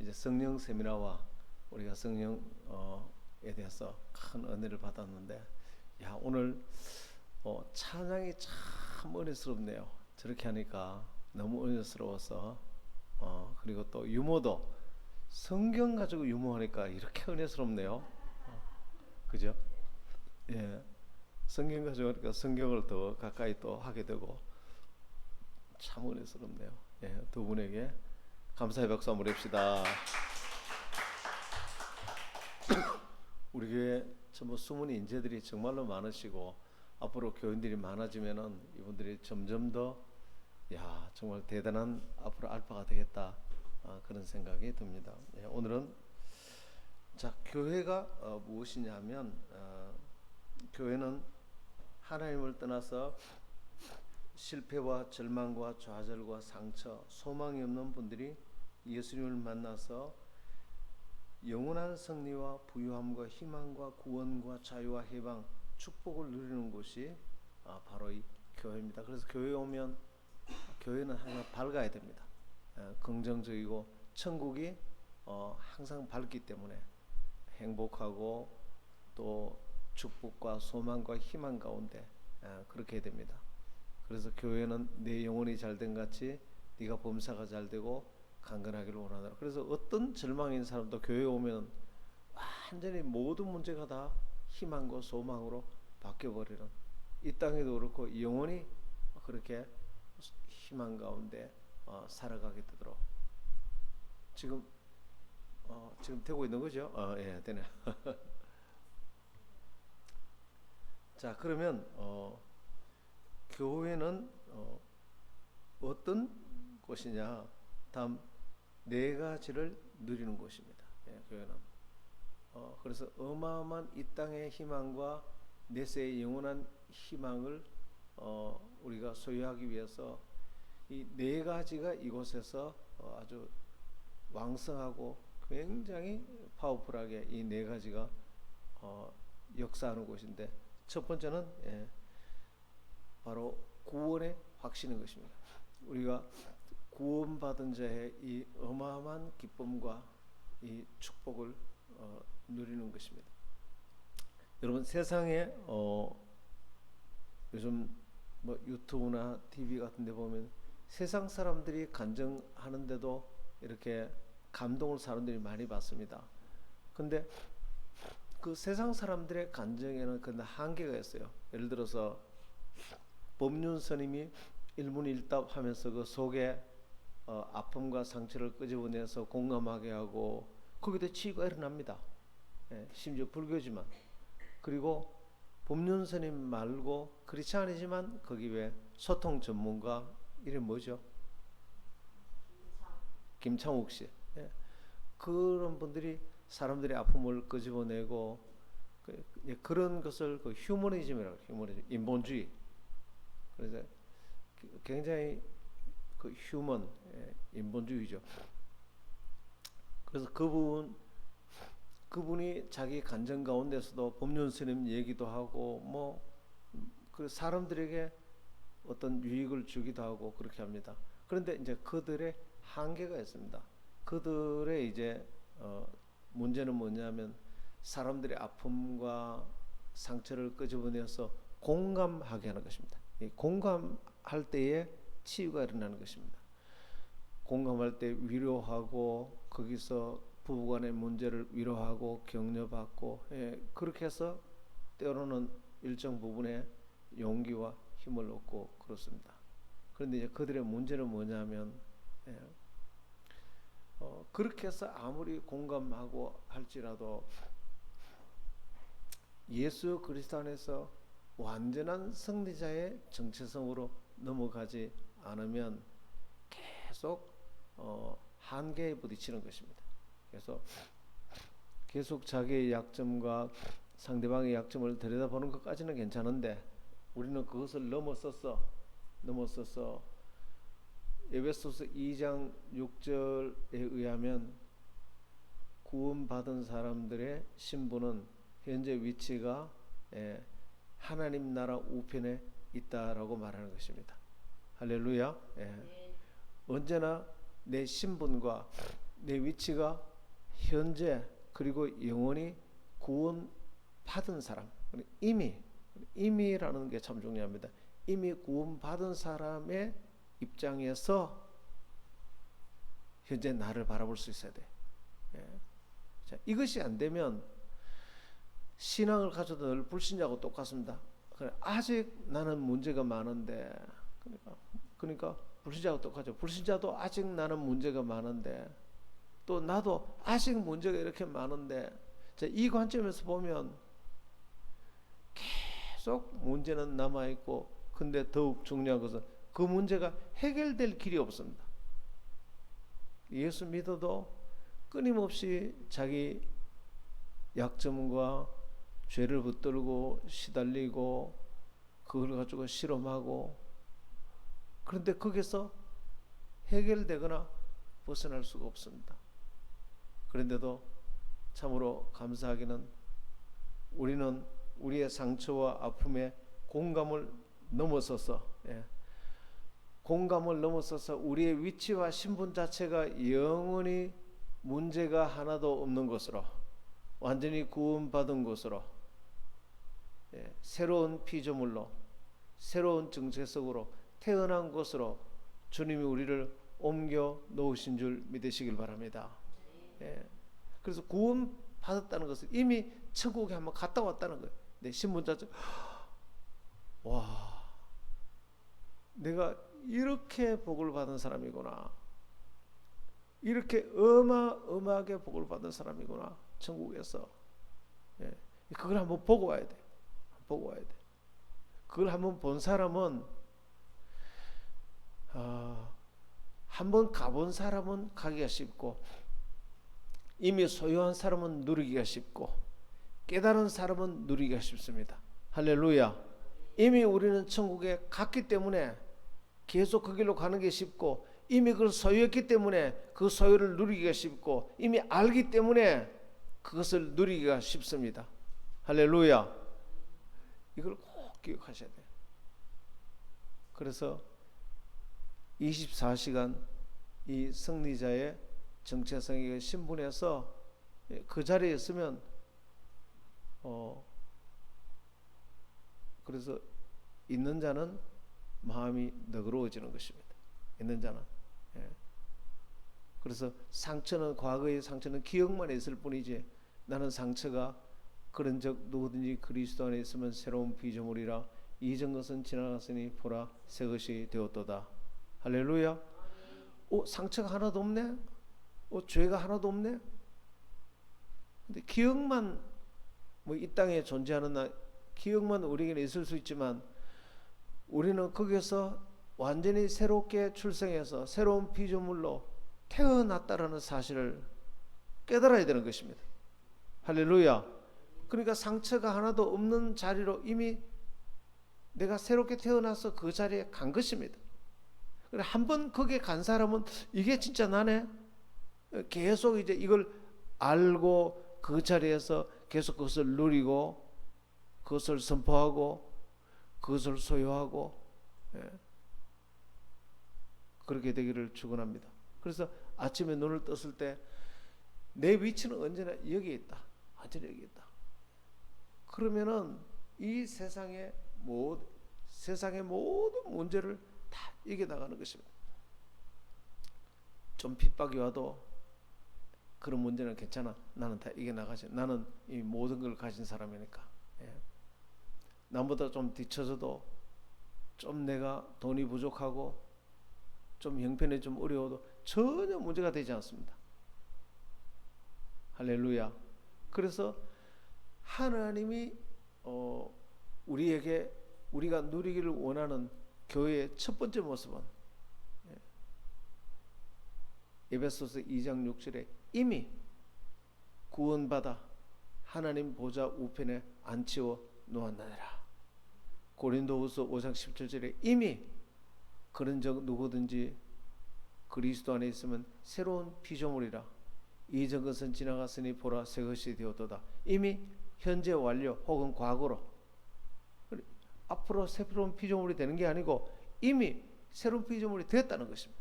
이제 성령 세미나와 우리가 성령에 대해서 큰 은혜를 받았는데, 야, 오늘 찬양이 참 은혜스럽네요. 저렇게 하니까 너무 은혜스러워서, 그리고 또 유머도 성경 가지고 유머하니까 이렇게 은혜스럽네요. 그죠? 예, 성경 가지고 하니까 성경을 더 가까이 또 하게 되고 참 은혜스럽네요. 예, 두 분에게 감사의 박수 한번 해봅시다. 우리 교회 전부 숨은 인재들이 정말로 많으시고, 앞으로 교인들이 많아지면은 이분들이 점점 더, 야, 정말 대단한 앞으로 알파가 되겠다, 그런 생각이 듭니다. 예, 오늘은 자, 교회가 무엇이냐면, 교회는 하나님을 떠나서 실패와 절망과 좌절과 상처, 소망이 없는 분들이 예수님을 만나서 영원한 승리와 부유함과 희망과 구원과 자유와 해방, 축복을 누리는 곳이 바로 이 교회입니다. 그래서 교회에 오면 교회는 항상 밝아야 됩니다. 긍정적이고 천국이 항상 밝기 때문에 행복하고 또 축복과 소망과 희망 가운데 그렇게 해야 됩니다. 그래서 교회는 내 영혼이 잘된 같이 네가 범사가 잘되고 강건하기를 원하노라. 그래서 어떤 절망인 사람도 교회에 오면 완전히 모든 문제가 다 희망과 소망으로 바뀌어버리는, 이 땅에도 그렇고 영원히 그렇게 희망 가운데 살아가게 되도록 지금 되고 있는 거죠? 예, 되네. 자, 그러면 교회는 어떤 곳이냐? 다음 네 가지를 누리는 곳입니다. 예, 교회는 그래서 어마어마한 이 땅의 희망과 내세의 영원한 희망을 우리가 소유하기 위해서 이 네 가지가 이곳에서 아주 왕성하고 굉장히 파워풀하게 이 네 가지가 역사하는 곳인데, 첫 번째는 바로 구원의 확신인 것입니다. 우리가 구원받은 자의 이 어마어마한 기쁨과 이 축복을 누리는 것입니다. 여러분, 세상에 요즘 뭐 유튜브나 TV 같은 데 보면 세상 사람들이 간증하는데도 이렇게 감동을 사람들이 많이 받습니다. 근데 그 세상 사람들의 간증에는 근데 한계가 있어요. 예를 들어서 법륜 스님이 일문일답 하면서 그 속에 아픔과 상처를 끄집어내서 공감하게 하고 거기도 치유가 일어납니다. 예, 심지어 불교지만. 그리고 법륜 스님 말고 크리스찬이지만 거기 왜 소통 전문가 이름 뭐죠? 김창욱 씨. 예. 그런 분들이 사람들의 아픔을 끄집어내고 그런 것을 그 휴머니즘이라고, 휴머니즘, 인본주의. 그래서 굉장히 그 휴먼, 인본주의죠. 그래서 그분이 자기 간증 가운데서도 법륜 스님 얘기도 하고 뭐 그 사람들에게 어떤 유익을 주기도 하고 그렇게 합니다. 그런데 이제 그들의 한계가 있습니다. 그들의 이제 문제는 뭐냐면 사람들의 아픔과 상처를 끄집어내서 공감하게 하는 것입니다. 이 공감할 때에 치유가 일어나는 것입니다. 공감할 때 위로하고 거기서 부부간의 문제를 위로하고 격려받고, 그렇게 해서 때로는 일정 부분의 용기와 힘을 얻고 그렇습니다. 그런데 이제 그들의 문제는 뭐냐면 그렇게 해서 아무리 공감하고 할지라도 예수 그리스도 안에서 완전한 승리자의 정체성으로 넘어가지 않으면 계속 한계에 부딪히는 것입니다. 그래서 계속 자기의 약점과 상대방의 약점을 들여다보는 것까지는 괜찮은데 우리는 그것을 넘어서서 에베소서 2장 6절에 의하면 구원받은 사람들의 신분은 현재 위치가 하나님 나라 우편에 있다라고 말하는 것입니다. 할렐루야. 언제나 내 신분과 내 위치가 현재 그리고 영원히 구원 받은 사람, 이미라는 게 참 중요합니다. 이미 구원 받은 사람의 입장에서 현재 나를 바라볼 수 있어야 돼. 예. 자, 이것이 안 되면 신앙을 가져도 늘 불신자하고 똑같습니다. 아직 나는 문제가 많은데, 그러니까 불신자하고 똑같죠. 불신자도 아직 나는 문제가 많은데, 또 나도 아직 문제가 이렇게 많은데, 자, 이 관점에서 보면 계속 문제는 남아 있고, 근데 더욱 중요한 것은 그 문제가 해결될 길이 없습니다. 예수 믿어도 끊임없이 자기 약점과 죄를 붙들고 시달리고 그걸 가지고 실험하고, 그런데 거기서 해결되거나 벗어날 수가 없습니다. 그런데도 참으로 감사하기는 우리는 우리의 상처와 아픔에 공감을 넘어서서 우리의 위치와 신분 자체가 영원히 문제가 하나도 없는 것으로, 완전히 구원받은 것으로, 새로운 피조물로, 새로운 정체성으로 태어난 것으로 주님이 우리를 옮겨 놓으신 줄 믿으시길 바랍니다. 그래서 구원받았다는 것은 이미 천국에 한번 갔다 왔다는 거예요. 내 신분 자체, 와, 내가 이렇게 복을 받은 사람이구나, 이렇게 어마어마하게 복을 받은 사람이구나, 천국에서. 그걸 한번 보고 와야 돼. 그걸 한번 본 사람은, 한번 가본 사람은 가기가 쉽고, 이미 소유한 사람은 누리기가 쉽고, 깨달은 사람은 누리기가 쉽습니다. 할렐루야. 이미 우리는 천국에 갔기 때문에 계속 그 길로 가는 게 쉽고, 이미 그걸 소유했기 때문에 그 소유를 누리기가 쉽고, 이미 알기 때문에 그것을 누리기가 쉽습니다. 할렐루야. 이걸 꼭 기억하셔야 돼요. 그래서 24시간 이 승리자의 정체성의 신분에서 그 자리에 있으면, 그래서 있는 자는 마음이 너그러워지는 것입니다. 있는 자는. 그래서 상처는, 과거의 상처는 기억만 있을 뿐이지, 나는 상처가 그런 적 누구든지 그리스도 안에 있으면 새로운 피조물이라, 이전 것은 지나갔으니 보라 새 것이 되었도다. 할렐루야. 상처가 하나도 없네. 죄가 하나도 없네. 근데 기억만, 이 땅에 존재하는 기억만 우리에게는 있을 수 있지만, 우리는 거기서 완전히 새롭게 출생해서 새로운 피조물로 태어났다라는 사실을 깨달아야 되는 것입니다. 할렐루야. 그러니까 상처가 하나도 없는 자리로 이미 내가 새롭게 태어나서 그 자리에 간 것입니다. 한번 거기에 간 사람은 이게 진짜 나네, 계속 이제 이걸 알고 그 자리에서 계속 그것을 누리고, 그것을 선포하고, 그것을 소유하고, 그렇게 되기를 축원합니다. 그래서 아침에 눈을 떴을 때 내 위치는 언제나 여기에 있다. 완전히 여기 있다. 그러면은 이 세상의 모든 문제를 다 이겨나가는 것입니다. 좀 핍박이 와도 그런 문제는 괜찮아. 나는 다 이겨나가지. 나는 이 모든 걸 가진 사람이니까. 남보다 좀 뒤쳐져도, 좀 내가 돈이 부족하고 좀 형편이 좀 어려워도 전혀 문제가 되지 않습니다. 할렐루야. 그래서 하나님이 우리에게, 우리가 누리기를 원하는 교회의 첫 번째 모습은 에베소서 2장 6절에 이미 구원받아 하나님 보좌 우편에 앉히어 놓았나니라. 고린도후서 5장 17절에 이미 그런 적 누구든지 그리스도 안에 있으면 새로운 피조물이라, 이전 것은 지나갔으니 보라 새 것이 되었도다. 이미 현재 완료 혹은 과거로, 앞으로 새로운 피조물이 되는 게 아니고 이미 새로운 피조물이 되었다는 것입니다.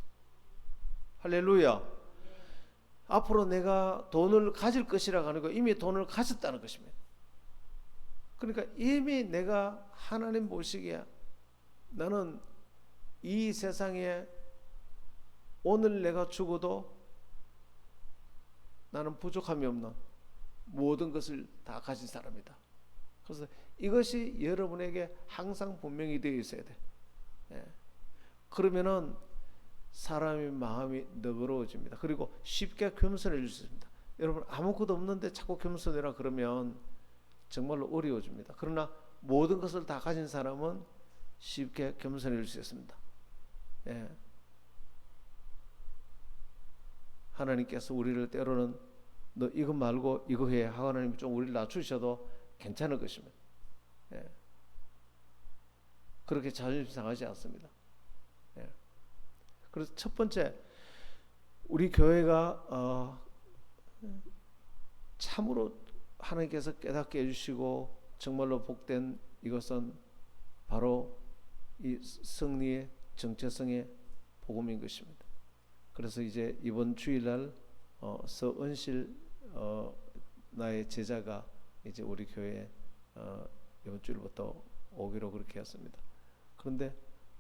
할렐루야. 앞으로 내가 돈을 가질 것이라고 하는 거 이미 돈을 가졌다는 것입니다. 그러니까 이미 내가 하나님 보시기에 나는 이 세상에 오늘 내가 죽어도 나는 부족함이 없는 모든 것을 다 가진 사람이다. 그래서 이것이 여러분에게 항상 분명히 되어 있어야 돼. 예. 그러면은 사람의 마음이 너그러워집니다. 그리고 쉽게 겸손해질 수 있습니다. 여러분 아무것도 없는데 자꾸 겸손해라 그러면 정말로 어려워집니다. 그러나 모든 것을 다 가진 사람은 쉽게 겸손해질 수 있습니다. 예. 하나님께서 우리를 때로는 너 이거 말고 이거 해 하고 하나님 좀 우리를 낮추셔도 괜찮을 것입니다. 예. 그렇게 자존심 상하지 않습니다. 예. 그래서 첫 번째 우리 교회가 참으로 하나님께서 깨닫게 해주시고 정말로 복된 이것은 바로 이 승리의 정체성의 복음인 것입니다. 그래서 이제 이번 주일날 서은실 나의 제자가 이제 우리 교회에 이번 주일부터 오기로 그렇게 했습니다. 그런데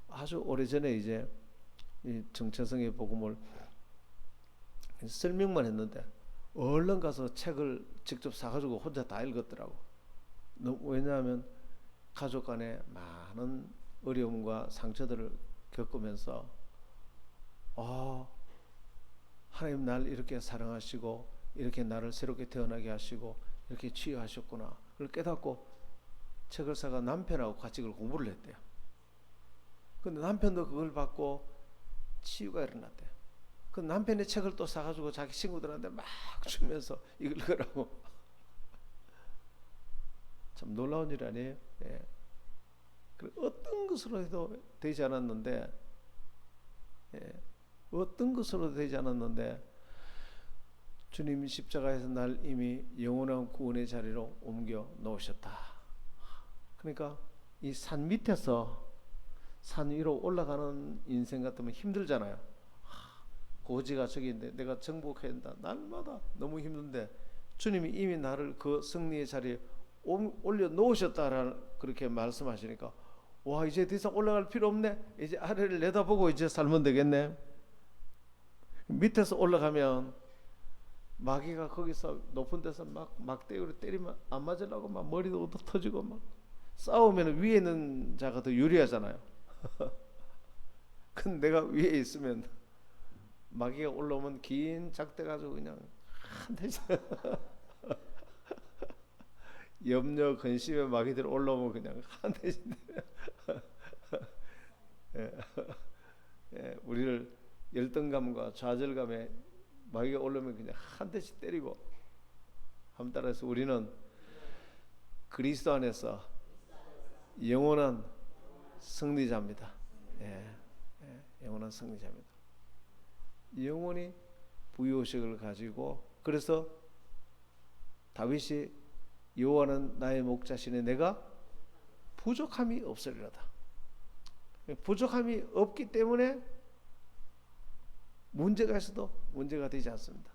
아주 오래전에 이제 이 정체성의 복음을 설명만 했는데 얼른 가서 책을 직접 사가지고 혼자 다 읽었더라고. 왜냐하면 가족 간에 많은 어려움과 상처들을 겪으면서 하나님 날 이렇게 사랑하시고 이렇게 나를 새롭게 태어나게 하시고 이렇게 치유하셨구나 그걸 깨닫고 책을 사가 남편하고 같이 그걸 공부를 했대요. 근데 남편도 그걸 받고 치유가 일어났대요. 그 남편의 책을 또 사가지고 자기 친구들한테 막 주면서 이걸 읽으라고. 참 놀라운 일 아니에요? 예. 어떤 것으로 해도 되지 않았는데, 예. 어떤 것으로 되지 않았는데 주님이 십자가에서 날 이미 영원한 구원의 자리로 옮겨 놓으셨다. 그러니까 이 산 밑에서 산 위로 올라가는 인생 같으면 힘들잖아요. 고지가 저기 있는데 내가 정복해야 된다. 날마다 너무 힘든데 주님이 이미 나를 그 승리의 자리에 올려 놓으셨다라는 그렇게 말씀하시니까 와 이제 더 이상 올라갈 필요 없네. 이제 아래를 내다보고 이제 살면 되겠네. 밑에서 올라가면 마귀가 거기서 높은 데서 막 막대기로 때리면 안 맞으려고 막 머리도 터지고 막 싸우면 위에 있는 자가 더 유리하잖아요. 근데 내가 위에 있으면 마귀가 올라오면 긴 작대 가지고 그냥 한 대씩 염려 근심의 마귀들 올라오면 그냥 한 대씩 예. 예. 우리를 열등감과 좌절감에 마귀가 올라오면 그냥 한 대씩 때리고 함 따라서 우리는 그리스도 안에서 영원한 승리자입니다. 예. 예. 영원한 승리자입니다. 영원히 부유의식을 가지고 그래서 다윗이 여호와는 나의 목자시니 내가 부족함이 없으리로다. 부족함이 없기 때문에 문제가 있어도 문제가 되지 않습니다.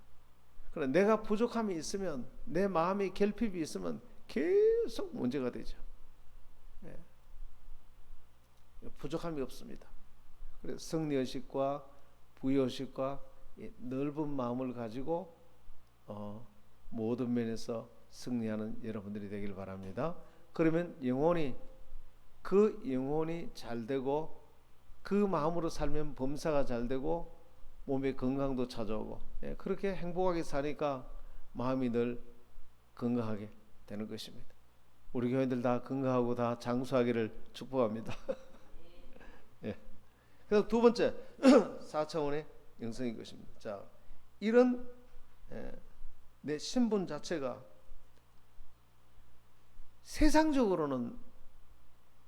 그러나 내가 부족함이 있으면 내 마음에 결핍이 있으면 계속 문제가 되죠. 예. 부족함이 없습니다. 그래서 승리의식과 부유의식과 넓은 마음을 가지고 모든 면에서 승리하는 여러분들이 되길 바랍니다. 그러면 영혼이 잘 되고 그 마음으로 살면 범사가 잘 되고 몸의 건강도 찾아오고 그렇게 행복하게 사니까 마음이 늘 건강하게 되는 것입니다. 우리 교회들 다 건강하고 다 장수하기를 축복합니다. 예. 그래서 두 번째 4차원의 영성인 것입니다. 자, 이런 내 신분 자체가 세상적으로는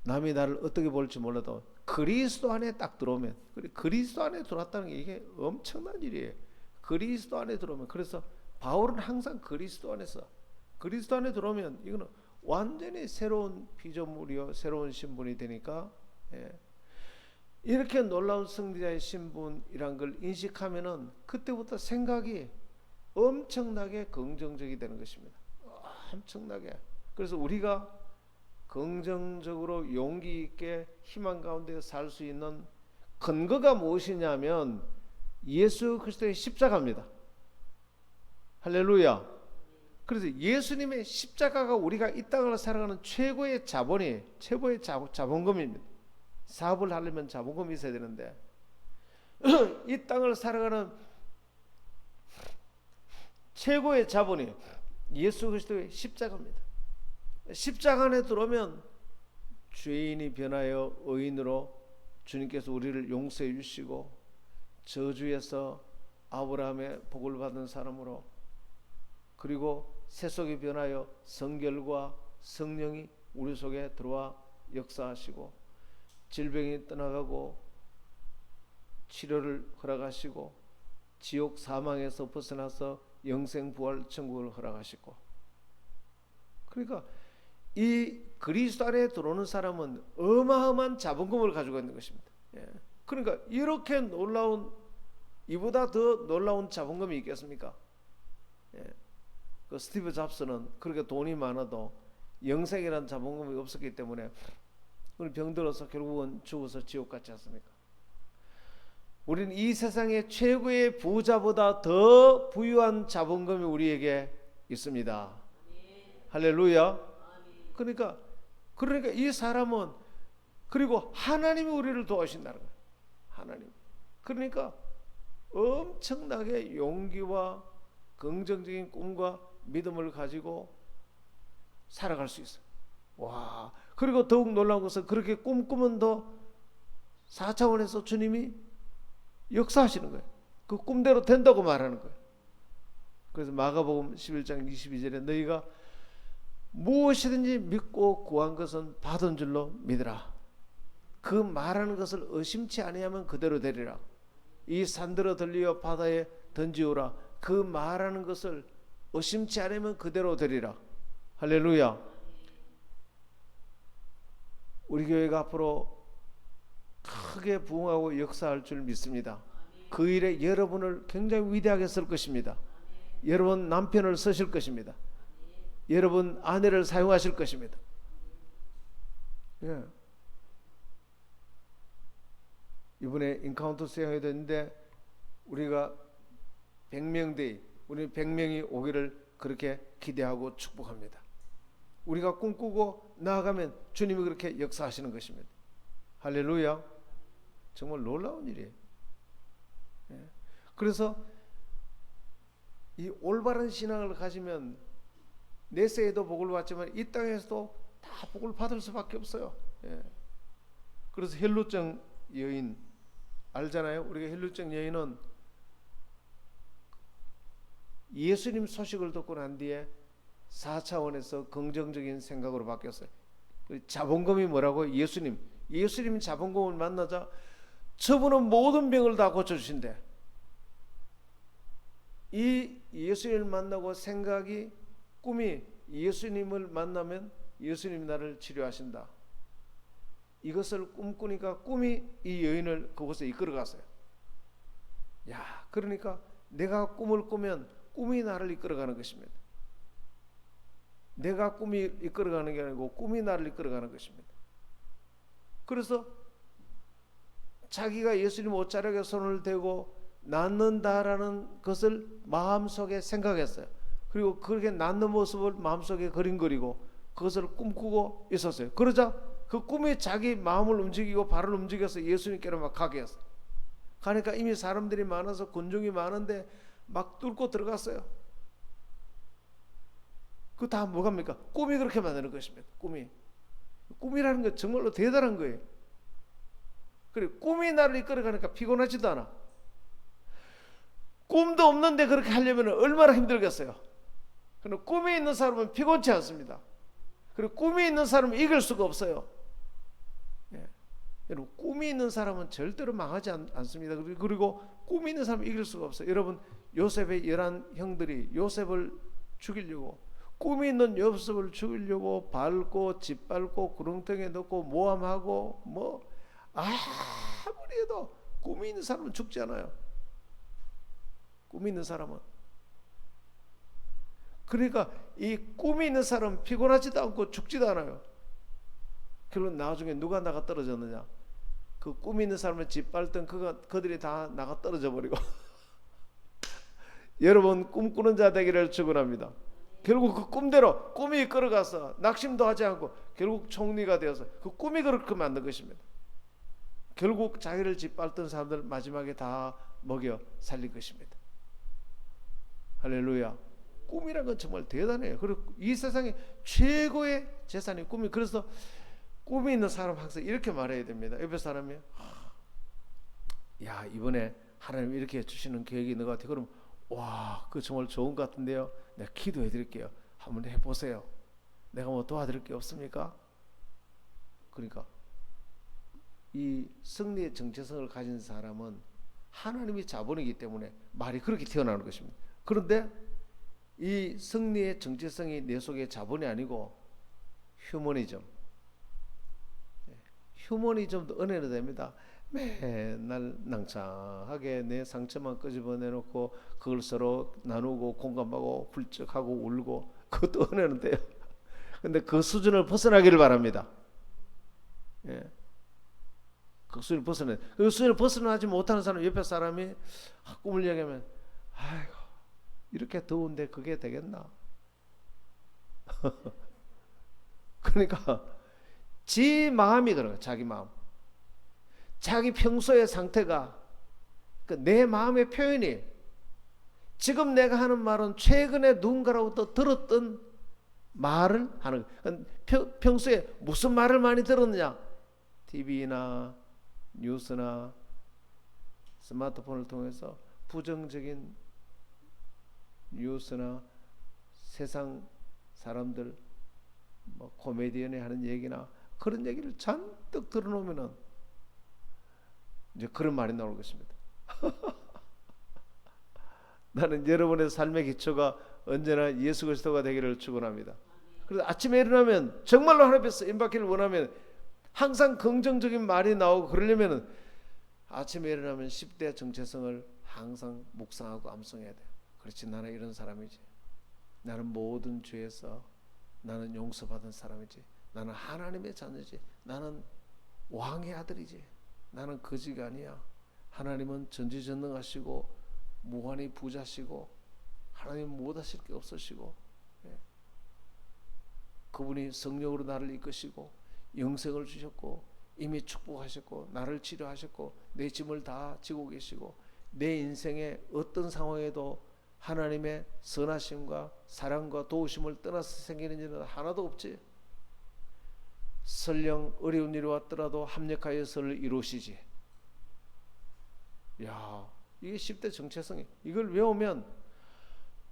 남이 나를 어떻게 볼지 몰라도 그리스도 안에 딱 들어오면 그리스도 안에 들어왔다는 게 이게 엄청난 일이에요. 그리스도 안에 들어오면 그래서 바울은 항상 그리스도 안에 들어오면 이거는 완전히 새로운 피조물이요 새로운 신분이 되니까 이렇게 놀라운 승리자의 신분이란 걸 인식하면은 그때부터 생각이 엄청나게 긍정적이 되는 것입니다. 엄청나게. 그래서 우리가 긍정적으로 용기 있게 희망 가운데 살 수 있는 근거가 무엇이냐면 예수 그리스도의 십자가입니다. 할렐루야. 그래서 예수님의 십자가가 우리가 이 땅을 살아가는 최고의 자본이, 최고의 자본금입니다. 사업을 하려면 자본금이 있어야 되는데 이 땅을 살아가는 최고의 자본이 예수 그리스도의 십자가입니다. 십자가 안에 들어오면 죄인이 변하여 의인으로 주님께서 우리를 용서해 주시고 저주에서 아브라함의 복을 받은 사람으로, 그리고 세속이 변하여 성결과 성령이 우리 속에 들어와 역사하시고 질병이 떠나가고 치료를 허락하시고 지옥 사망에서 벗어나서 영생 부활 천국을 허락하시고, 그러니까 이 그리스도 안에 들어오는 사람은 어마어마한 자본금을 가지고 있는 것입니다. 그러니까 이렇게 놀라운, 이보다 더 놀라운 자본금이 있겠습니까? 그 스티브 잡스는 그렇게 돈이 많아도 영생이라는 자본금이 없었기 때문에 병들어서 결국은 죽어서 지옥 갔지 않습니까? 우리는 이 세상의 최고의 부자보다 더 부유한 자본금이 우리에게 있습니다. 할렐루야. 그러니까 이 사람은, 그리고 하나님이 우리를 도와주신다는 거예요. 하나님. 그러니까 엄청나게 용기와 긍정적인 꿈과 믿음을 가지고 살아갈 수 있어요. 와. 그리고 더욱 놀라운 것은 그렇게 꿈꾸면 더 4차원에서 주님이 역사하시는 거예요. 그 꿈대로 된다고 말하는 거예요. 그래서 마가복음 11장 22절에 너희가 무엇이든지 믿고 구한 것은 받은 줄로 믿으라. 그 말하는 것을 의심치 아니하면 그대로 되리라. 이 산들어 들리어 바다에 던지오라. 그 말하는 것을 의심치 않으면 그대로 되리라. 할렐루야. 우리 교회가 앞으로 크게 부흥하고 역사할 줄 믿습니다. 그 일에 여러분을 굉장히 위대하게 쓸 것입니다. 여러분 남편을 쓰실 것입니다. 여러분 아내를 사용하실 것입니다. 이번에 인카운터 수행해야 되는데 우리가 100명 우리 100명이 오기를 그렇게 기대하고 축복합니다. 우리가 꿈꾸고 나아가면 주님이 그렇게 역사하시는 것입니다. 할렐루야. 정말 놀라운 일이에요. 그래서 이 올바른 신앙을 가지면 내세에도 복을 받지만 이 땅에서도 다 복을 받을 수밖에 없어요. 그래서 헬루증 여인 알잖아요. 우리가 헬루증 여인은 예수님 소식을 듣고 난 뒤에 4차원에서 긍정적인 생각으로 바뀌었어요. 자본금이 뭐라고? 예수님 자본금을 만나자 저분은 모든 병을 다 고쳐주신대. 이 예수님을 만나고 생각이, 꿈이 예수님을 만나면 예수님이 나를 치료하신다. 이것을 꿈꾸니까 꿈이 이 여인을 그곳에 이끌어갔어요. 야, 그러니까 내가 꿈을 꾸면 꿈이 나를 이끌어가는 것입니다. 내가 꿈이 이끌어가는 게 아니고 꿈이 나를 이끌어가는 것입니다. 그래서 자기가 예수님 옷자락에 손을 대고 낫는다라는 것을 마음속에 생각했어요. 그리고 그렇게 낫는 모습을 마음속에 그림그리고 그것을 꿈꾸고 있었어요. 그러자 그 꿈이 자기 마음을 움직이고 발을 움직여서 예수님께로 막 가게 했어요. 가니까 이미 사람들이 많아서 군중이 많은데 막 뚫고 들어갔어요. 그 다 뭐갑니까? 꿈이 그렇게 만드는 것입니다. 꿈이라는 건 정말로 대단한 거예요. 그리고 꿈이 나를 이끌어가니까 피곤하지도 않아. 꿈도 없는데 그렇게 하려면 얼마나 힘들겠어요. 그런데 꿈이 있는 사람은 피곤치 않습니다. 그리고 꿈이 있는 사람은 이길 수가 없어요. 여러분, 꿈이 있는 사람은 절대로 망하지 않습니다. 그리고 꿈이 있는 사람은 이길 수가 없어요. 여러분, 요셉의 11형들이 요셉을 죽이려고, 꿈이 있는 요셉을 죽이려고 밟고 짓밟고 구렁텅이에 넣고 모함하고 아무리 해도 꿈이 있는 사람은 죽지 않아요. 꿈이 있는 사람은. 그러니까 이 꿈이 있는 사람은 피곤하지도 않고 죽지도 않아요. 결국 나중에 누가 나가 떨어졌느냐? 그 꿈이 있는 사람을 짓밟던 그들이 다 나가 떨어져 버리고 여러분 꿈꾸는 자 되기를 축원합니다. 결국 그 꿈대로 꿈이 이끌어가서 낙심도 하지 않고 결국 총리가 되어서 그 꿈이 그렇게 만든 것입니다. 결국 자기를 짓밟던 사람들 마지막에 다 먹여 살린 것입니다. 할렐루야. 꿈이란 건 정말 대단해요. 그리고 이 세상에 최고의 재산이 꿈이. 그래서 꿈이 있는 사람 항상 이렇게 말해야 됩니다. 옆에 사람이 야 이번에 하나님 이렇게 주시는 계획이 있는 것 같아요. 그럼 와 그거 정말 좋은 것 같은데요. 내가 기도해 드릴게요. 한번 해보세요. 내가 뭐 도와드릴 게 없습니까? 그러니까 이 승리의 정체성을 가진 사람은 하나님이 자본이기 때문에 말이 그렇게 튀어나오는 것입니다. 그런데 이 승리의 정체성이 내 속에 자본이 아니고 휴머니즘, 휴머니즘도 은혜는 됩니다. 맨날 낭창하게 내 상처만 끄집어내놓고 그걸 서로 나누고 공감하고 훌쩍하고 울고 그것도 은혜는 돼요. 근데 그 수준을 벗어나기를 바랍니다. 예. 그 수준을 벗어내. 그 수준을 벗어나지 못하는 사람 옆에 사람이 꿈을 얘기하면 아이고 이렇게 더운데 그게 되겠나? 그러니까 지 마음이 그런 거예요. 자기 마음. 자기 평소의 상태가 내 마음의 표현이 지금 내가 하는 말은 최근에 누군가로부터 들었던 말을 하는 거예요. 평소에 무슨 말을 많이 들었느냐? TV나 뉴스나 스마트폰을 통해서 부정적인 뉴스나 세상 사람들 뭐 코미디언이 하는 얘기나 그런 얘기를 잔뜩 들어놓으면은 이제 그런 말이 나올 것입니다. 나는 여러분의 삶의 기초가 언제나 예수 그리스도가 되기를 축원합니다. 그래서 아침에 일어나면 정말로 하나님 앞에서 임받기를 원하면 항상 긍정적인 말이 나오고 그러려면 아침에 일어나면 10대 정체성을 항상 묵상하고 암송해야 돼요. 그렇지 나는 이런 사람이지. 나는 모든 죄에서 나는 용서받은 사람이지. 나는 하나님의 자녀지. 나는 왕의 아들이지. 나는 거지가 아니야. 하나님은 전지전능하시고 무한히 부자시고 하나님 못하실 게 없으시고 그분이 성령으로 나를 이끄시고 영생을 주셨고 이미 축복하셨고 나를 치료하셨고 내 짐을 다 지고 계시고 내 인생의 어떤 상황에도 하나님의 선하심과 사랑과 도우심을 떠나서 생기는 일은 하나도 없지. 설령 어려운 일이 왔더라도 합력하여 설을 이루시지. 야, 이게 10대 정체성이 이걸 외우면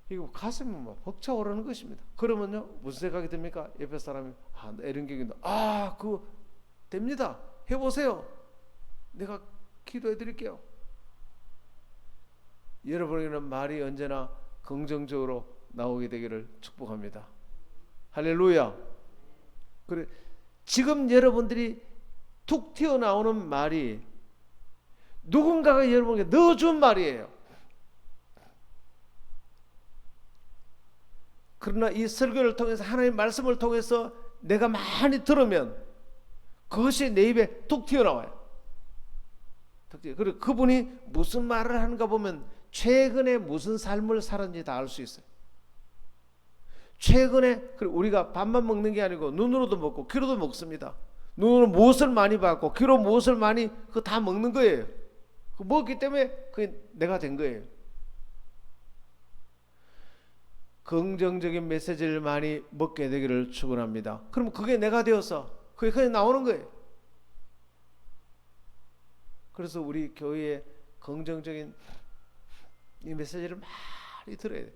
이거 가슴이 막 벅차오르는 것입니다. 그러면요 무슨 생각이 듭니까? 옆에 사람이 이런 격인데 그거 됩니다. 해보세요. 내가 기도해 드릴게요. 여러분에게는 말이 언제나 긍정적으로 나오게 되기를 축복합니다. 할렐루야. 그래 지금 여러분들이 툭 튀어나오는 말이 누군가가 여러분에게 넣어준 말이에요. 그러나 이 설교를 통해서 하나님의 말씀을 통해서 내가 많이 들으면 그것이 내 입에 툭 튀어나와요. 그리고 그분이 무슨 말을 하는가 보면 최근에 무슨 삶을 살았는지 다 알 수 있어요. 최근에 우리가 밥만 먹는 게 아니고 눈으로도 먹고 귀로도 먹습니다. 눈으로 무엇을 많이 봤고 귀로 무엇을 많이 그거 다 먹는 거예요. 먹기 때문에 그게 내가 된 거예요. 긍정적인 메시지를 많이 먹게 되기를 축원합니다. 그럼 그게 내가 되어서 그게 그냥 나오는 거예요. 그래서 우리 교회에 긍정적인 이 메시지를 많이 들어야 돼요.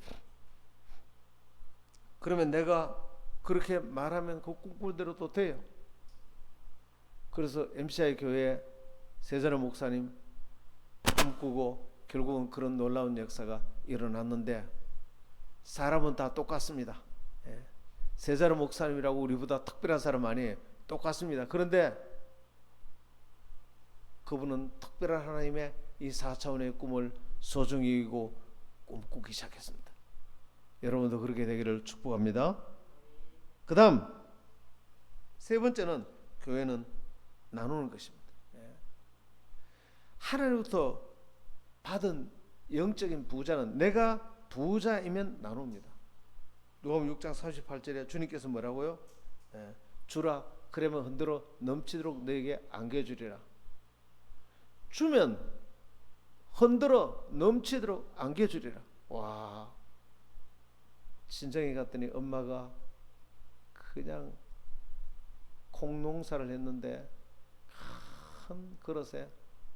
그러면 내가 그렇게 말하면 그 꿈꿀대로 또 돼요. 그래서 MCI 교회 세자로 목사님 꿈꾸고 결국은 그런 놀라운 역사가 일어났는데 사람은 다 똑같습니다. 세자로 목사님이라고 우리보다 특별한 사람 아니에요. 똑같습니다. 그런데 그분은 특별한 하나님의 이 4차원의 꿈을 소중히 여기고 꿈꾸기 시작했습니다. 여러분도 그렇게 되기를 축복합니다. 그 다음 세 번째는 교회는 나누는 것입니다. 하나님부터 받은 영적인 부자는 내가 부자이면 나눕니다. 누가복음 6장 38절에 주님께서 뭐라고요? 주라 그러면 흔들어 넘치도록 너에게 안겨주리라. 주면 흔들어 넘치도록 안겨주리라. 와, 친정에 갔더니 엄마가 그냥 콩농사를 했는데 큰 그릇에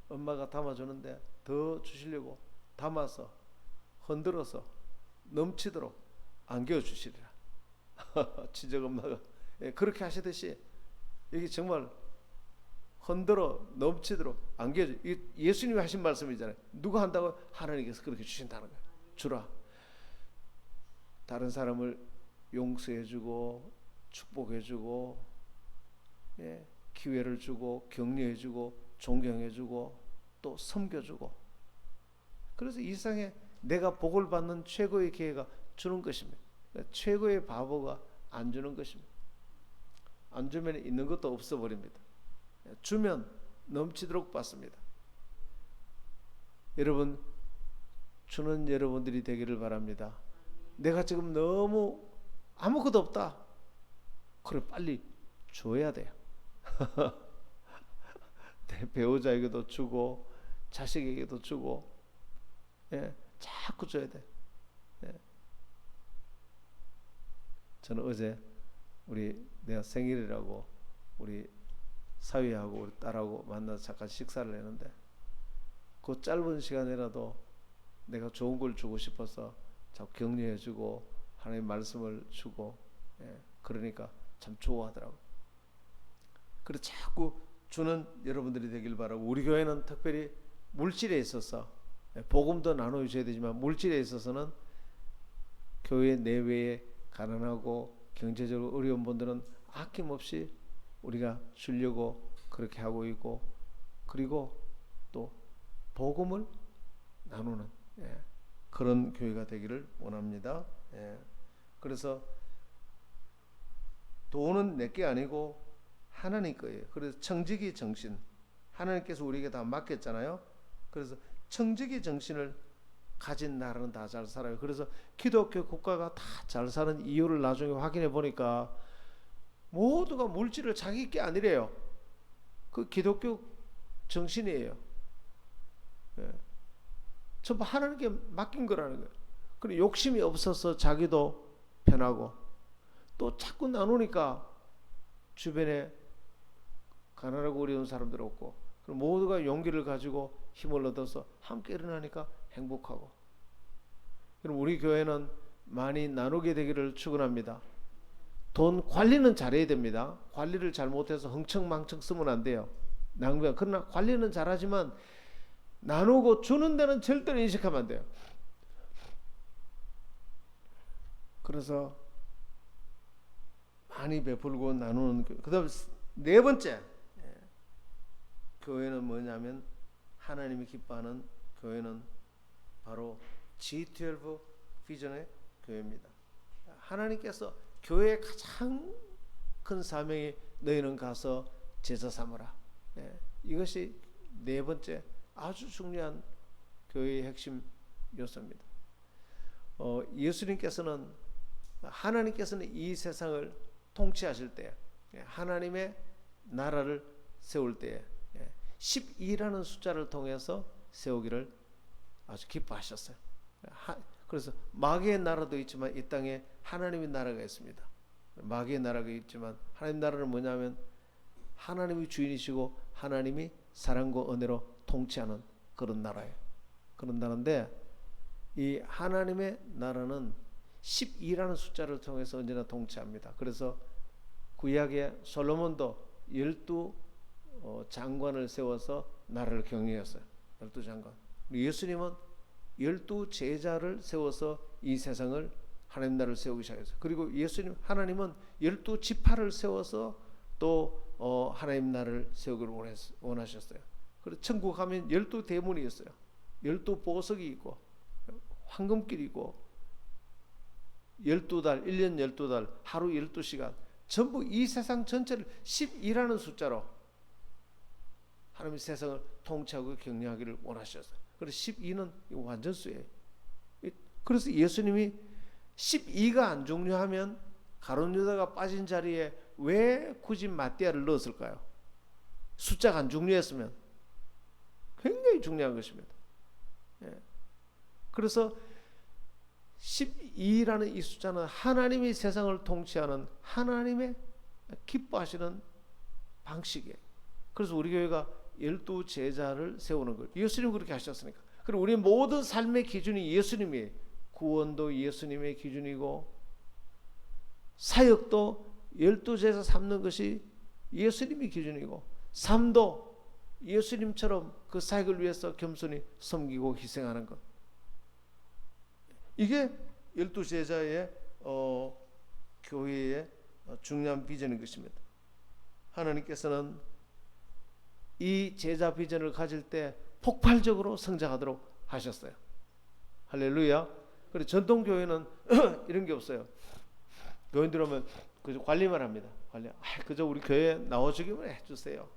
엄마가 담아주는데 더 주시려고 담아서 흔들어서 넘치도록 안겨주시리라. 친정 엄마가 그렇게 하시듯이 이게 정말 흔들어 넘치도록 안겨주. 예수님이 하신 말씀이잖아요. 누가 한다고? 하나님께서 그렇게 주신다는 거예요. 주라. 다른 사람을 용서해주고 축복해주고 기회를 주고 격려해주고 존경해주고 또 섬겨주고. 그래서 이 세상에 내가 복을 받는 최고의 기회가 주는 것입니다. 최고의 바보가 안 주는 것입니다. 안 주면 있는 것도 없어버립니다. 주면 넘치도록 받습니다. 여러분, 주는 여러분들이 되기를 바랍니다. 내가 지금 너무 아무것도 없다. 그래 빨리 줘야 돼요. 내 배우자에게도 주고 자식에게도 주고 자꾸 줘야 돼. 저는 어제 내가 생일이라고 우리 사위하고 우리 딸하고 만나서 잠깐 식사를 했는데 그 짧은 시간이라도 내가 좋은 걸 주고 싶어서 자꾸 격려해주고 하나님 말씀을 주고 그러니까 참 좋아하더라고. 그래서 자꾸 주는 여러분들이 되길 바라고, 우리 교회는 특별히 물질에 있어서 복음도 나눠주셔야 되지만 물질에 있어서는 교회 내외에 가난하고 경제적으로 어려운 분들은 아낌없이 우리가 주려고 그렇게 하고 있고, 그리고 또 복음을 나누는 그런 교회가 되기를 원합니다. 그래서 돈은 내게 아니고 하나님 거예요. 그래서 청지기 정신, 하나님께서 우리에게 다 맡겼잖아요. 그래서 청지기 정신을 가진 나라는 다 잘 살아요. 그래서 기독교 국가가 다 잘 사는 이유를 나중에 확인해 보니까 모두가 물질을 자기 게 아니래요. 그 기독교 정신이에요. 전부 하나님께 맡긴 거라는 거예요. 그리고 욕심이 없어서 자기도 편하고, 또 자꾸 나누니까 주변에 가난하고 어려운 사람들 없고, 그럼 모두가 용기를 가지고 힘을 얻어서 함께 일어나니까 행복하고. 그럼 우리 교회는 많이 나누게 되기를 축원합니다. 돈 관리는 잘해야 됩니다. 관리를 잘못해서 흥청망청 쓰면 안 돼요. 낭비가. 그러나 관리는 잘하지만 나누고 주는 데는 절대로 인식하면 안 돼요. 그래서 많이 베풀고 나누는. 그 다음 네 번째, 교회는 뭐냐면, 하나님이 기뻐하는 교회는 바로 G12 비전의 교회입니다. 하나님께서 교회의 가장 큰 사명이 너희는 가서 제자 삼으라. 이것이 네 번째 아주 중요한 교회의 핵심 요소입니다. 예수님께서는, 하나님께서는 이 세상을 통치하실 때, 하나님의 나라를 세울 때 12라는 숫자를 통해서 세우기를 아주 기뻐하셨어요. 그래서 마귀의 나라도 있지만 이 땅에 하나님의 나라가 있습니다. 마귀의 나라가 있지만 하나님 나라는 뭐냐면 하나님이 주인이시고 하나님이 사랑과 은혜로 통치하는 그런 나라예요. 그런 나라인데, 이 하나님의 나라는 12라는 숫자를 통해서 언제나 통치합니다. 그래서 구약의 솔로몬도 12 장관을 세워서 나라를 경영했어요. 12장관. 예수님은 12 제자를 세워서 이 세상을, 하나님 나라를 세우기 시작했어요. 그리고 예수님, 하나님은 12 지파를 세워서 또 하나님 나라를 세우기를 원하셨어요. 그래서 천국 가면 12 대문이 있어요. 12 보석이 있고 황금길이 있고 12달, 1년 12달, 하루 12시간 전부 이 세상 전체를 12라는 숫자로 하나님이 세상을 통치하고 격려하기를 원하셨어요. 그래서 12는 완전수예요. 그래서 예수님이 12가 안 중요하면 가룟 유다가 빠진 자리에 왜 굳이 마띠아를 넣었을까요? 숫자가 안 중요했으면 굉장히 중요한 것입니다. 예. 그래서 12라는 이 숫자는 하나님이 세상을 통치하는 하나님의 기뻐하시는 방식이에요. 그래서 우리 교회가 12제자를 세우는 거예요. 예수님이 그렇게 하셨으니까. 그리고 우리 모든 삶의 기준이 예수님이에요. 구원도 예수님의 기준이고 사역도 12제자 삼는 것이 예수님의 기준이고 삶도 예수님처럼 그 사역을 위해서 겸손히 섬기고 희생하는 것. 이게 12제자의 교회의 중요한 비전인 것입니다. 하나님께서는 이 제자 비전을 가질 때 폭발적으로 성장하도록 하셨어요. 할렐루야. 그리고 전통 교회는 이런 게 없어요. 교인들 오면 그저 관리만 합니다. 관리. 그저 우리 교회에 나와주기만 해주세요.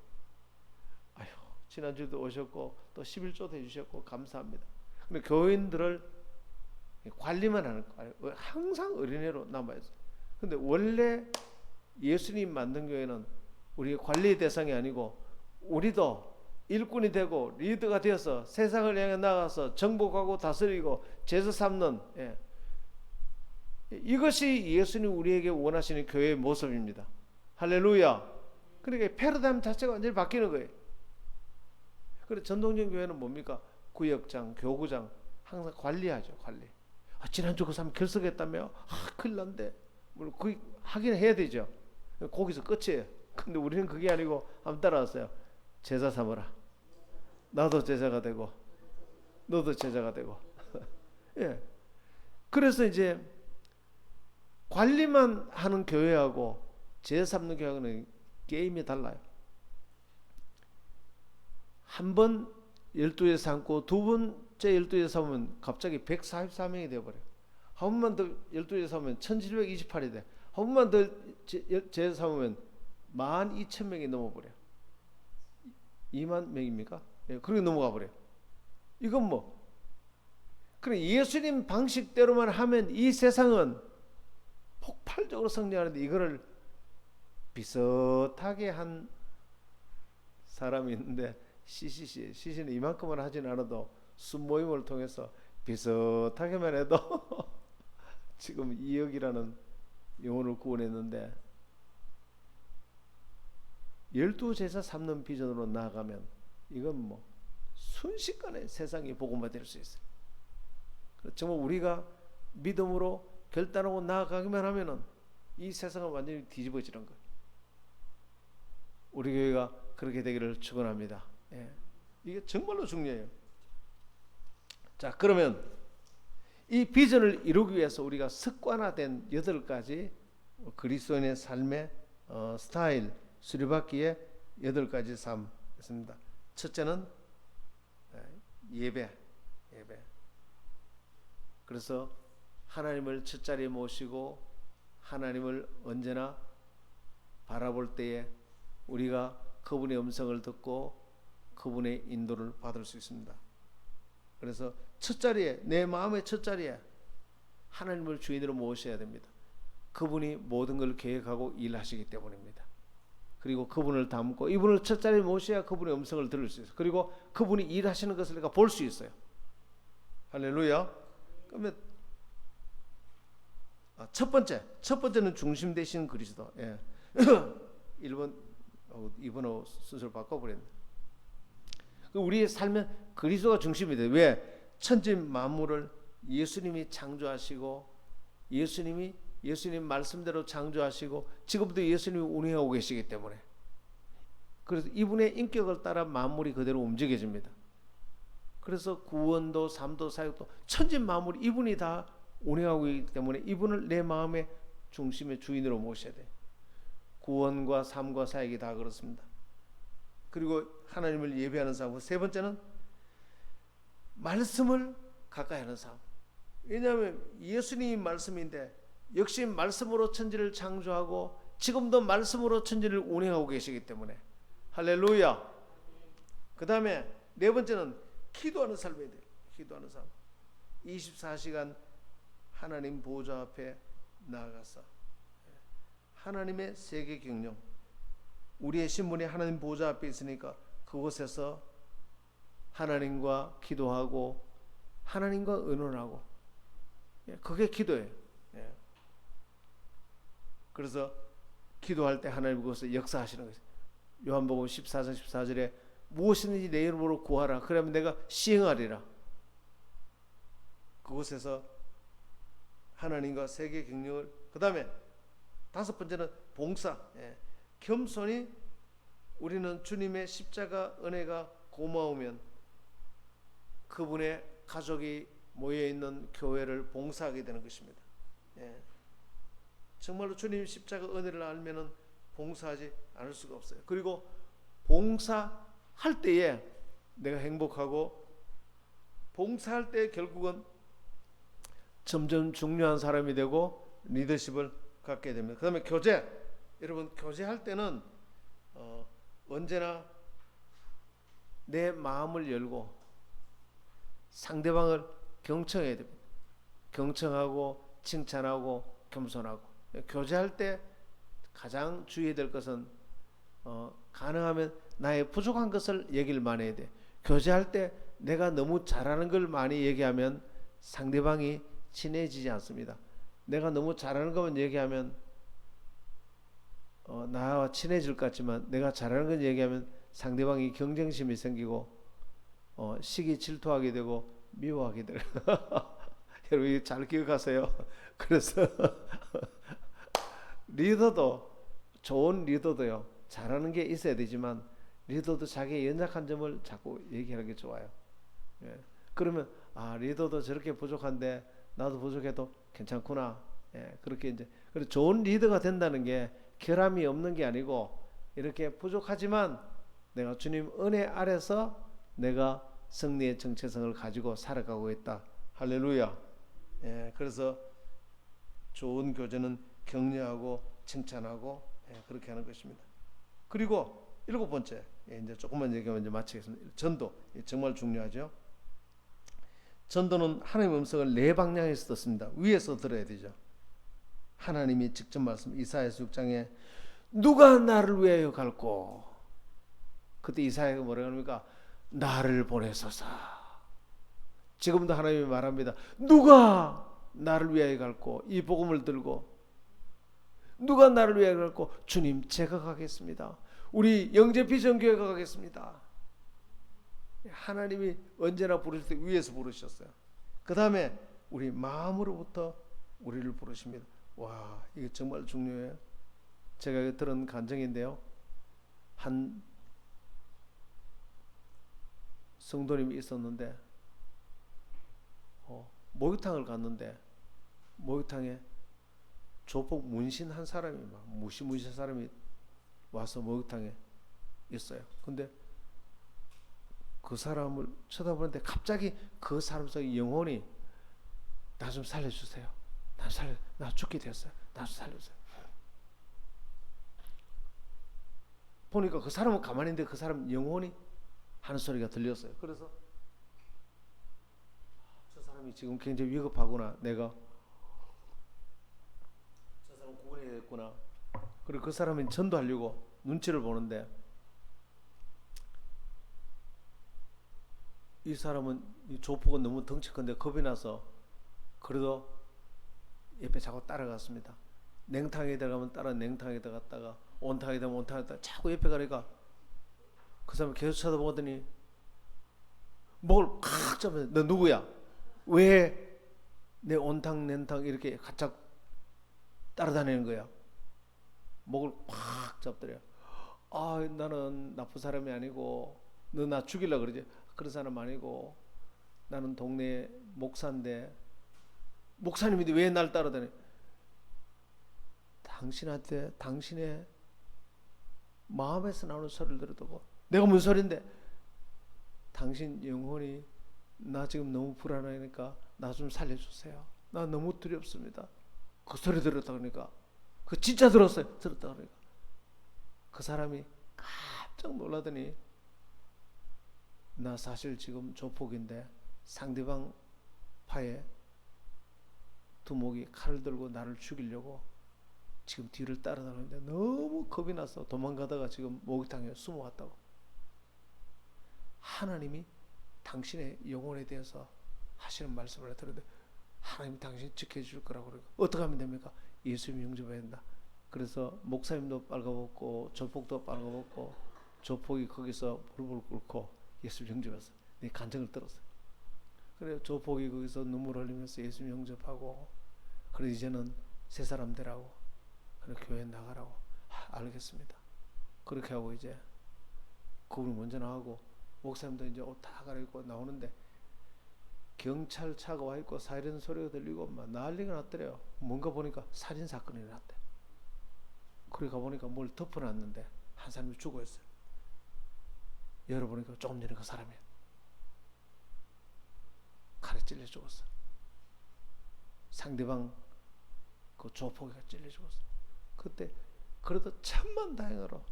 아유, 지난주도 오셨고 또 11조도 해주셨고 감사합니다. 근데 교인들을 관리만 하는 거예요. 항상 어린애로 남아있어요. 근데 원래 예수님 만든 교회는 우리 관리 대상이 아니고 우리도 일꾼이 되고 리더가 되어서 세상을 향해 나가서 정복하고 다스리고 제사 삼는, 예. 이것이 예수님 우리에게 원하시는 교회의 모습입니다. 할렐루야. 그러니까 패러다임 자체가 완전히 바뀌는 거예요. 그래서 전통적인 교회는 뭡니까? 구역장, 교구장 항상 관리하죠. 관리. 지난주 그 사람 결석했다며? 큰일 난데. 물론 그 하긴 해야 되죠. 거기서 끝이에요. 근데 우리는 그게 아니고 한번 따라왔어요. 제자 삼으라. 나도 제자가 되고 너도 제자가 되고. 예. 그래서 이제 관리만 하는 교회하고 제자 삼는 교회하고는 게임이 달라요. 한 번 12에 삼고 두 번째 12에 삼으면 갑자기 144명이 되어버려요. 한 번만 더 12에 삼으면 1728이 돼. 한 번만 더 제자 삼으면 12,000명이 넘어버려요. 2만 명입니까? 예, 그렇게 넘어가 버려요. 이건 뭐 그래 예수님 방식대로만 하면 이 세상은 폭발적으로 성장하는데 이거를 비슷하게 한 사람이 있는데 CC는 이만큼은 하진 않아도 순모임을 통해서 비슷하게만 해도 지금 2억이라는 영혼을 구원했는데 12제자 삼는 비전으로 나아가면 이건 뭐 순식간에 세상이 복음화 될 수 있어요. 정말 우리가 믿음으로 결단하고 나아가기만 하면은 이 세상은 완전히 뒤집어지는 거예요. 우리 교회가 그렇게 되기를 축원합니다. 예. 이게 정말로 중요해요. 자, 그러면 이 비전을 이루기 위해서 우리가 습관화된 8가지 그리스도인의 삶의 스타일 수리받기의 8가지 삶 있습니다. 첫째는 예배. 그래서 하나님을 첫자리에 모시고 하나님을 언제나 바라볼 때에 우리가 그분의 음성을 듣고 그분의 인도를 받을 수 있습니다. 그래서 첫자리에 내 마음의 첫자리에 하나님을 주인으로 모셔야 됩니다. 그분이 모든 걸 계획하고 일하시기 때문입니다. 그리고 그분을 담고 이분을 첫자리에 모셔야 그분의 음성을 들을 수 있어요. 그리고 그분이 일하시는 것을 내가 볼 수 있어요. 할렐루야. 그러면 첫 번째는 중심 되신 그리스도. 예. 1번, 2번하고 순서를 바꿔버렸네. 우리의 삶은 그리스도가 중심이 돼요. 왜? 천지 만물을 예수님이 창조하시고 예수님 말씀대로 창조하시고 지금도 예수님이 운행하고 계시기 때문에 그래서 이분의 인격을 따라 만물이 그대로 움직여집니다. 그래서 구원도 삶도 사역도 천지 만물 이분이 다 운행하고 있기 때문에 이분을 내 마음의 중심의 주인으로 모셔야 돼요. 구원과 삶과 사역이 다 그렇습니다. 그리고 하나님을 예배하는 삶. 세 번째는 말씀을 가까이 하는 삶. 왜냐하면 예수님이 말씀인데 역시 말씀으로 천지를 창조하고 지금도 말씀으로 천지를 운행하고 계시기 때문에 할렐루야. 그 다음에 네 번째는 기도하는 삶이에요. 기도하는 삶. 24시간 하나님 보좌 앞에 나아가서 하나님의 세계 경영, 우리의 신분이 하나님 보좌 앞에 있으니까 그곳에서 하나님과 기도하고 하나님과 의논하고, 그게 기도예요. 그래서 기도할 때 하나님 그것을 역사하시는 거예요. 요한복음 14장 14절에 무엇이든지 내 이름으로 구하라, 그러면 내가 시행하리라. 그곳에서 하나님과 세계 경영을, 그 다음에 다섯 번째는 봉사. 겸손히 우리는 주님의 십자가 은혜가 고마우면 그분의 가족이 모여있는 교회를 봉사하게 되는 것입니다. 정말로 주님 십자가 은혜를 알면은 봉사하지 않을 수가 없어요. 그리고 봉사할 때에 내가 행복하고, 봉사할 때 결국은 점점 중요한 사람이 되고 리더십을 갖게 됩니다. 그 다음에 교제. 여러분, 교제할 때는 언제나 내 마음을 열고 상대방을 경청해야 됩니다. 경청하고 칭찬하고 겸손하고. 교제할 때 가장 주의해야 될 것은 가능하면 나의 부족한 것을 얘기를 많이 해야 돼. 교제할 때 내가 너무 잘하는 걸 많이 얘기하면 상대방이 친해지지 않습니다. 내가 너무 잘하는 것만 얘기하면 나와 친해질 것 같지만, 내가 잘하는 걸 얘기하면 상대방이 경쟁심이 생기고 시기 질투하게 되고 미워하게 돼요. 여러분 잘 기억하세요. 그래서 리더도, 좋은 리더도요, 잘하는 게 있어야 되지만 리더도 자기의 연약한 점을 자꾸 얘기하는 게 좋아요. 그러면 리더도 저렇게 부족한데 나도 부족해도 괜찮구나. 그렇게 이제, 그리고 좋은 리더가 된다는 게 결함이 없는 게 아니고, 이렇게 부족하지만 내가 주님 은혜 아래서 내가 승리의 정체성을 가지고 살아가고 있다. 할렐루야. 그래서 좋은 교제는 격려하고 칭찬하고 그렇게 하는 것입니다. 그리고 일곱 번째, 이제 조금만 얘기하면 이제 마치겠습니다. 전도, 정말 중요하죠. 전도는 하나님의 음성을 네 방향에서 듣습니다. 위에서 들어야 되죠. 하나님이 직접 말씀, 이사야서 6장에 누가 나를 위하여 갈꼬. 그때 이사야가 뭐라고 합니까? 나를 보내소서. 지금도 하나님이 말합니다. 누가 나를 위하여 갈꼬. 이 복음을 들고 누가 나를 위하여 갈꼬. 주님, 제가 가겠습니다. 우리 영재 비전교회가 가겠습니다. 하나님이 언제나 부르실 때 위에서 부르셨어요. 그 다음에 우리 마음으로부터 우리를 부르십니다. 와, 이게 정말 중요해요. 제가 들은 간증인데요, 한 성도님이 있었는데 목욕탕을 갔는데 목욕탕에 조폭 문신한 사람이 막 무시무시한 사람이 와서 목욕탕에 있어요. 근데 그 사람을 쳐다보는데 갑자기 그 사람 속에 영혼이 나 좀 살려주세요. 나 죽게 됐어요. 나 좀 살려주세요. 보니까 그 사람은 가만히 있는데 그 사람 영혼이 하는 소리가 들렸어요. 그래서 저 사람이 지금 굉장히 위급하구나. 내가 저 사람 구원해야겠구나. 그리고 그 사람은 전도하려고 눈치를 보는데, 이 사람은, 이 조폭은 너무 덩치 큰데 겁이 나서 그래도 옆에 자꾸 따라갔습니다. 냉탕에 들어가면 따라 냉탕에 들어갔다가 온탕에 들어가면 온탕에 들어갔다가 자꾸 옆에 가니까 그 사람이 계속 쳐다보더니 목을 칵 잡으면서 너 누구야? 왜 내 온탕 냉탕 이렇게 가짝 따라다니는 거야? 목을 콱 잡더래요. 나는 나쁜 사람이 아니고 너 나 죽이려고 그러지? 그런 사람 아니고 나는 동네 목사인데. 목사님인데 왜 날 따라다니? 당신한테 당신의 마음에서 나오는 소리를 들어도 내가 무슨 소린데? 당신 영혼이 나 지금 너무 불안하니까 나 좀 살려주세요. 나 너무 두렵습니다. 그 소리 들었다 그러니까, 그 진짜 들었어요. 들었다 그러니까 그 사람이 깜짝 놀라더니, 나 사실 지금 조폭인데 상대방 파에 두목이 칼을 들고 나를 죽이려고 지금 뒤를 따라다니는데 너무 겁이 나서 도망가다가 지금 목욕탕에 숨어왔다고. 하나님이 당신의 영혼에 대해서 하시는 말씀을 들었는데 하나님이 당신 지켜줄 거라고. 그러고 어떻게 하면 됩니까? 예수님 영접해야 된다. 그래서 목사님도 빨가벗고 조폭도 빨가벗고 조폭이 거기서 무릎을 꿇고 예수님 영접했어. 네 간증을 들었어요. 그래 조폭이 거기서 눈물 흘리면서 예수님 영접하고, 그래 이제는 새 사람 되라고, 그래 교회 나가라고. 알겠습니다. 그렇게 하고 이제 그분이 먼저 나가고 목사님도 이제 옷 다 갈아입고 나오는데 경찰차가 와 있고 사이렌 소리가 들리고 막 난리가 났더래요. 뭔가 보니까 살인 사건이 났대. 그래 가보니까 뭘 덮어놨는데 한 사람이 죽어 있어요. 열어보니까 조금 전에 그 사람이 칼에 찔려 죽었어. 상대방 그 조폭이가 찔려 죽었어. 그때 그래도 천만다행으로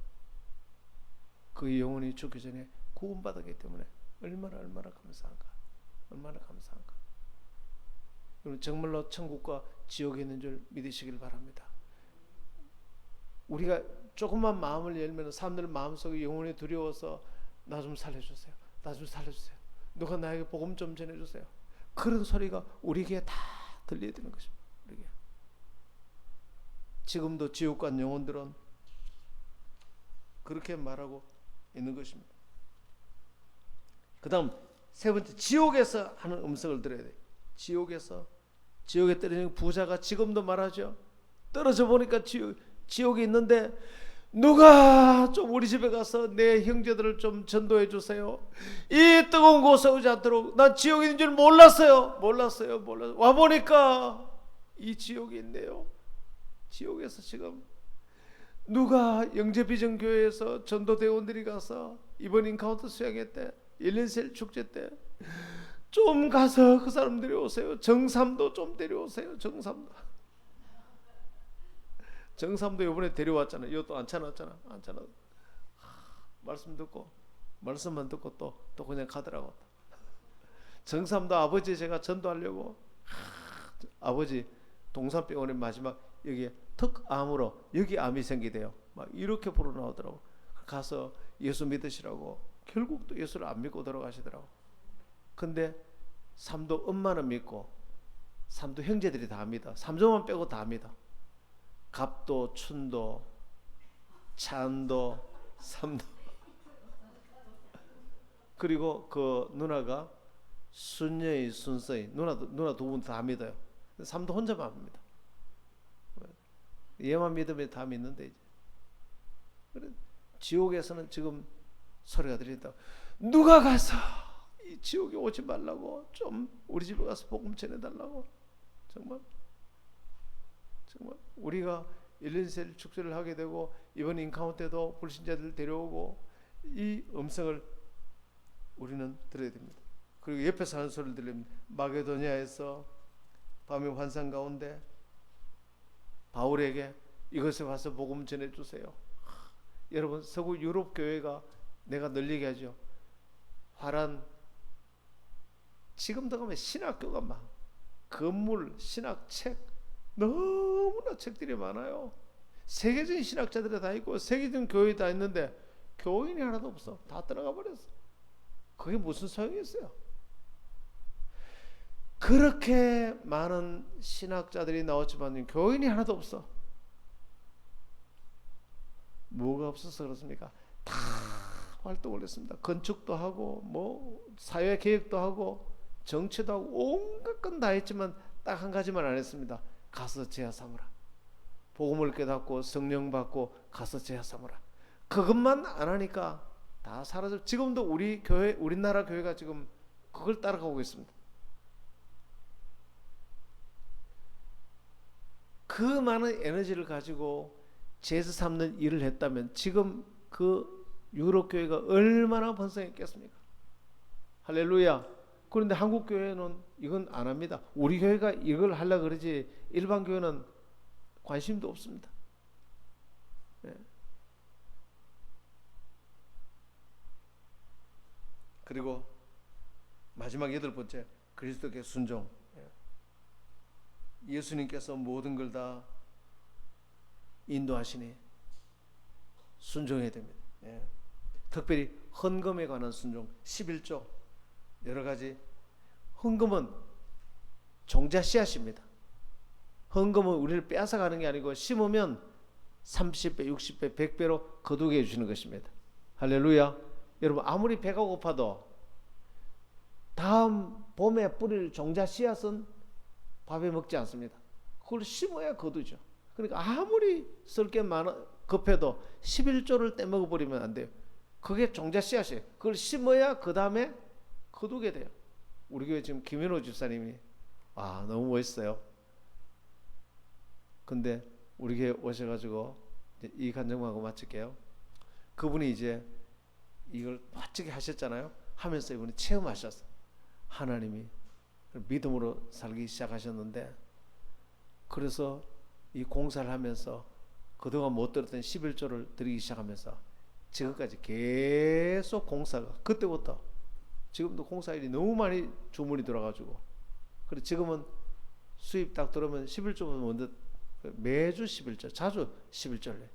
그 영혼이 죽기 전에 구원받았기 때문에 얼마나 감사한가. 얼마나 감사한가. 여러분 정말로 천국과 지옥이 있는 줄 믿으시길 바랍니다. 우리가 조금만 마음을 열면 사람들 마음속에 영혼이 두려워서 나 좀 살려주세요. 나 좀 살려주세요. 누가 나에게 복음 좀 전해주세요. 그런 소리가 우리에게 다 들려야 되는 것입니다. 우리에게. 지금도 지옥 간 영혼들은 그렇게 말하고 있는 것입니다. 그 다음 세 번째, 지옥에서 하는 음성을 들어야 돼요. 지옥에 떨어진 부자가 지금도 말하죠. 떨어져 보니까 지옥에 있는데 누가 좀 우리 집에 가서 내 형제들을 좀 전도해 주세요. 이 뜨거운 곳에 오지 않도록. 난 지옥에 있는 줄 몰랐어요. 와 보니까 이 지옥이 있네요. 지옥에서 지금 누가 영재비전교회에서 전도대원들이 가서 이번 인카운트 수양회 때 1년셀 축제 때 좀 가서 그 사람 데려오세요. 정삼도 좀 데려오세요. 정삼도 이번에 데려왔잖아요. 이것도 안 찾았잖아. 말씀만 듣고 또 그냥 가더라고. 정삼도 아버지 제가 전도하려고 아버지 동산병원에 마지막 여기에 턱암으로 여기 암이 생기대요. 막 이렇게 불어 나오더라고. 가서 예수 믿으시라고. 결국 또 예수를 안 믿고 돌아가시더라고. 근데 삼도 엄마는 믿고 삼도 형제들이 다 믿어. 삼조만 빼고 다 믿어. 갑도, 춘도, 찬도, 삼도. 그리고 그 누나가 순녀의 순서의 누나 두 분 다 믿어요. 삼도 혼자만 믿어. 얘만 믿으면 다 믿는데 이제. 그래 지옥에서는 지금 소리가 들린다. 누가 가서 이 지옥에 오지 말라고 좀 우리 집에 가서 복음 전해달라고. 정말 우리가 1년셀 축제를 하게 되고 이번 인카운트 때도 불신자들 데려오고 이 음성을 우리는 들어야 됩니다. 그리고 옆에서 하는 소리를 들립니다. 마게도니아에서 밤의 환상 가운데 바울에게 이것에 와서 복음 전해주세요. 여러분 서구 유럽 교회가 내가 늘 얘기하죠. 화란 지금도 가면 신학교가 막 건물 신학책 너무나 책들이 많아요. 세계적인 신학자들이 다 있고 세계적인 교회 다 있는데 교인이 하나도 없어. 다 떠나가 버렸어. 그게 무슨 소용이 있어요? 그렇게 많은 신학자들이 나왔지만 교인이 하나도 없어. 뭐가 없어서 그렇습니까? 다 활동을 했습니다. 건축도 하고 뭐 사회 개혁도 하고 정치도 하고 온갖 건 다 했지만 딱 한 가지만 안 했습니다. 가서 제야 삼으라. 복음을 깨닫고 성령 받고 가서 제야 삼으라. 그것만 안 하니까 다 사라져. 지금도 우리나라 교회가 지금 그걸 따라가고 있습니다. 그 많은 에너지를 가지고 제사 삼는 일을 했다면 지금 그 유럽 교회가 얼마나 번성했겠습니까? 할렐루야. 그런데 한국 교회는 이건 안 합니다. 우리 교회가 이걸 하려고 그러지 일반 교회는 관심도 없습니다. 예. 그리고 마지막 8번째, 그리스도께 순종. 예수님께서 모든 걸 다 인도하시니 순종해야 됩니다. 특별히 헌금에 관한 순종, 11조, 여러 가지. 헌금은 종자 씨앗입니다. 헌금은 우리를 빼앗아가는 게 아니고 심으면 30배, 60배, 100배로 거두게 해주시는 것입니다. 할렐루야. 여러분, 아무리 배가 고파도 다음 봄에 뿌릴 종자 씨앗은 밥에 먹지 않습니다. 그걸 심어야 거두죠. 그러니까 아무리 쓸 게 급해도 11조를 떼먹어버리면 안 돼요. 그게 종자 씨앗이에요. 그걸 심어야 그 다음에 거두게 돼요. 우리 교회 지금 김현호 집사님이 너무 멋있어요. 근데 우리 교회 오셔가지고 이 간증하고 마칠게요. 그분이 이제 이걸 멋지게 하셨잖아요. 하면서 이분이 체험하셨어요. 하나님이 믿음으로 살기 시작하셨는데, 그래서 이 공사를 하면서 그동안 못 들었던 11조를 드리기 시작하면서 지금까지 계속 공사가, 그때부터 지금도 공사일이 너무 많이 주문이 들어가지고, 그리고 지금은 수입 딱 들어오면 11조면 먼저 매주 11조, 자주 11조를.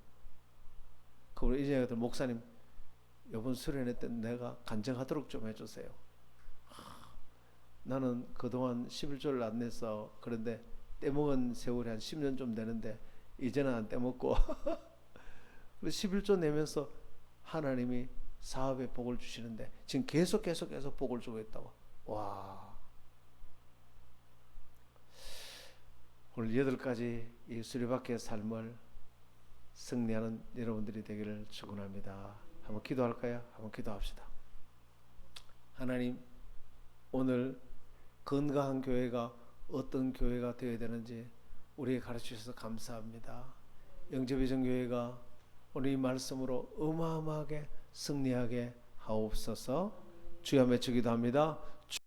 그 우리 이제 목사님 이번 수련회 때 내가 간증하도록 좀 해주세요. 나는 그동안 11조를 안 냈어. 그런데 떼먹은 세월이 한 10년 좀 되는데 이제는 안 떼먹고 11조 내면서 하나님이 사업에 복을 주시는데 지금 계속 복을 주고 있다고. 와, 오늘 8가지 이 수리박해의 삶을 승리하는 여러분들이 되기를 축원합니다. 한번 기도할까요? 한번 기도합시다. 하나님, 오늘 건강한 교회가 어떤 교회가 되어야 되는지 우리에게 가르치셔서 감사합니다. 영접의정교회가 오늘 이 말씀으로 어마어마하게 승리하게 하옵소서. 주여 외치기도 합니다.